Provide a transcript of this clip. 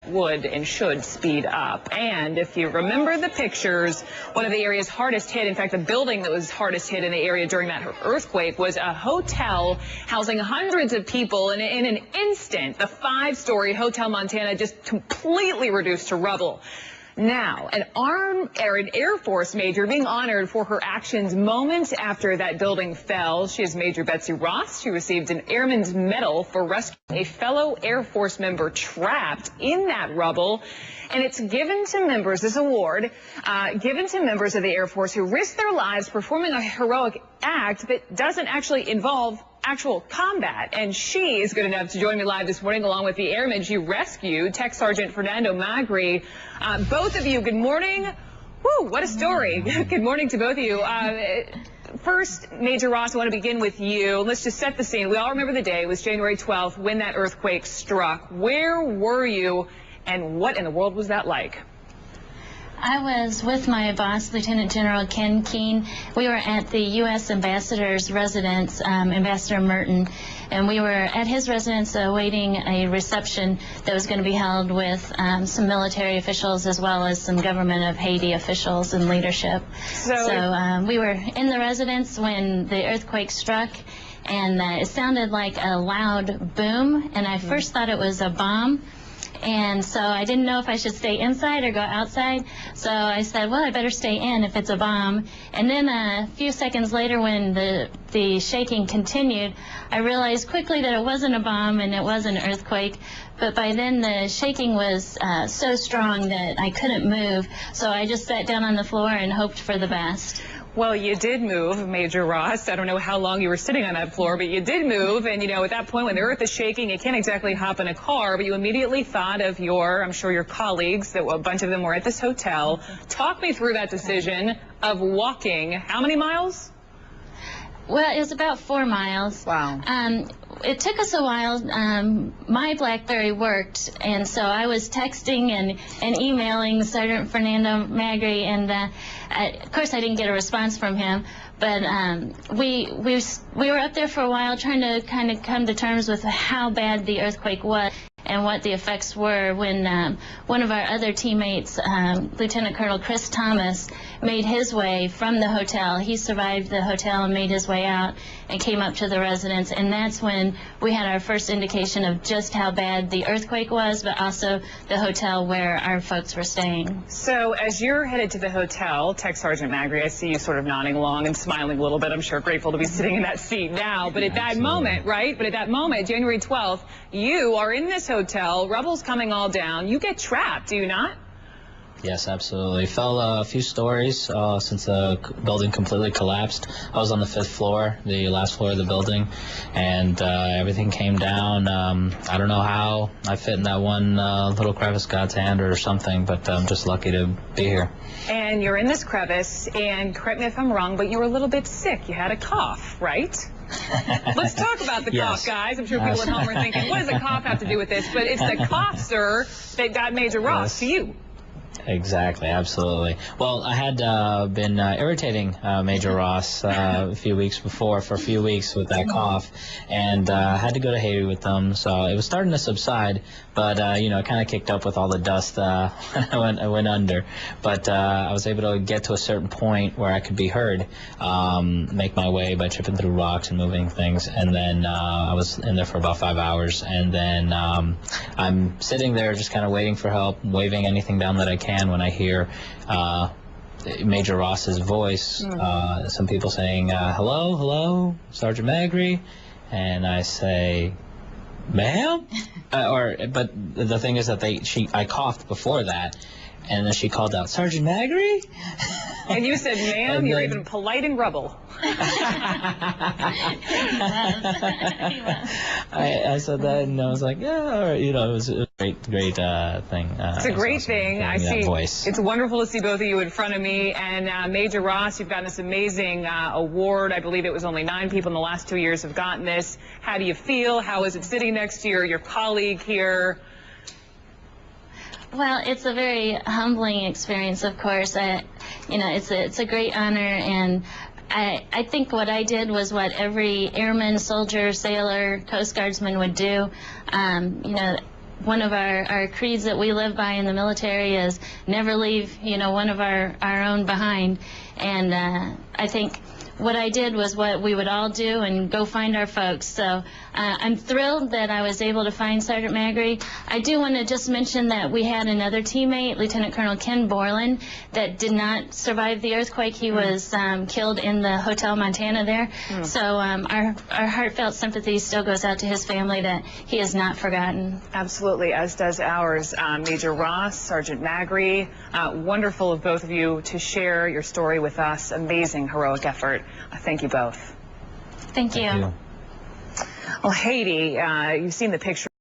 would and should speed up. And if you remember the pictures, one of the areas hardest hit, in fact, the building that was hardest hit in the area during that earthquake was a hotel housing hundreds of people. And in an instant, the 5-story Hotel Montana just completely reduced to rubble. Now, an Air Force major being honored for her actions moments after that building fell. She is Major Betsy Ross. She received an Airman's Medal for rescuing a fellow Air Force member trapped in that rubble. And it's given to members, this award, given to members of the Air Force who risk their lives performing a heroic act that doesn't actually involve actual combat. And she is good enough to join me live this morning along with the airmen she rescued, Tech Sergeant Fernando Magri. Both of you, good morning. Woo, what a story. Good morning to both of you. First, Major Ross, I want to begin with you. Let's just set the scene. We all remember the day. It was January 12th when that earthquake struck. Where were you and what in the world was that like? I was with my boss, Lieutenant General Ken Keene. We were at the U.S. Ambassador's residence, Ambassador Merton, and we were at his residence awaiting a reception that was going to be held with some military officials as well as some government of Haiti officials and leadership. So we were in the residence when the earthquake struck, and it sounded like a loud boom, and I first thought it was a bomb. And so I didn't know if I should stay inside or go outside. So I said, well, I better stay in if it's a bomb. And then a few seconds later, when the shaking continued, I realized quickly that it wasn't a bomb and it was an earthquake. But by then the shaking was so strong that I couldn't move. So I just sat down on the floor and hoped for the best. Well, you did move, Major Ross. I don't know how long you were sitting on that floor, but you did move. And, you know, at that point when the earth is shaking, you can't exactly hop in a car, but you immediately thought of I'm sure your colleagues, that a bunch of them were at this hotel. Talk me through that decision of walking. How many miles? Well, it was about 4 miles. Wow. It took us a while. My BlackBerry worked, and so I was texting and emailing Sergeant Fernando Magri, and of course I didn't get a response from him. But we were up there for a while trying to kind of come to terms with how bad the earthquake was and what the effects were when one of our other teammates, Lieutenant Colonel Chris Thomas, made his way from the hotel. He survived the hotel and made his way out and came up to the residence, and that's when we had our first indication of just how bad the earthquake was, but also the hotel where our folks were staying. So as you're headed to the hotel, Tech Sergeant Magri, I see you sort of nodding along and smiling a little bit. I'm sure grateful to be sitting in that seat now. But at that moment, right? But at that moment, January 12th, you are in this hotel, rubble's coming all down. You get trapped, do you not? Yes, absolutely. Fell a few stories since the building completely collapsed. I was on the 5th floor, the last floor of the building, and everything came down. I don't know how I fit in that one little crevice, God's hand or something, but I'm just lucky to be here. And you're in this crevice, and correct me if I'm wrong, but you were a little bit sick. You had a cough, right? Let's talk about the cough, guys. I'm sure people at home are thinking, what does a cough have to do with this? But it's the cough, sir, that got Major Ross to you. Exactly, absolutely. Well, I had been irritating Major Ross a few weeks before for a few weeks with that cough, and I had to go to Haiti with them, so it was starting to subside, but you know, it kind of kicked up with all the dust when I went under. But I was able to get to a certain point where I could be heard, make my way by tripping through rocks and moving things, and then I was in there for about 5 hours, and then I'm sitting there just kind of waiting for help, waving anything down that I can when I hear Major Ross's voice, some people saying, hello, hello, Sergeant Magri, and I say, ma'am? But the thing is that I coughed before that, and then she called out, Sergeant Magri? And you said, ma'am, you're even polite in rubble. I said that, and I was like, yeah, all right. You know, it was a great thing. It's a great thing. I see. Voice. It's wonderful to see both of you in front of me. And Major Ross, you've gotten this amazing award. I believe it was only 9 people in the last 2 years have gotten this. How do you feel? How is it sitting next to your colleague here? Well, it's a very humbling experience, of course. You know, it's a great honor, and I think what I did was what every airman, soldier, sailor, Coast Guardsman would do. You know, one of our creeds that we live by in the military is never leave, one of our own behind. And I think what I did was what we would all do, and go find our folks. So I'm thrilled that I was able to find Sergeant Magri. I do want to just mention that we had another teammate, Lieutenant Colonel Ken Borland, that did not survive the earthquake. He was killed in the Hotel Montana there. So our heartfelt sympathy still goes out to his family, that he is not forgotten. Absolutely, as does ours. Major Ross, Sergeant Magri, wonderful of both of you to share your story with us. Amazing, heroic effort. Thank you both. Thank you. Well, Haiti, you've seen the picture.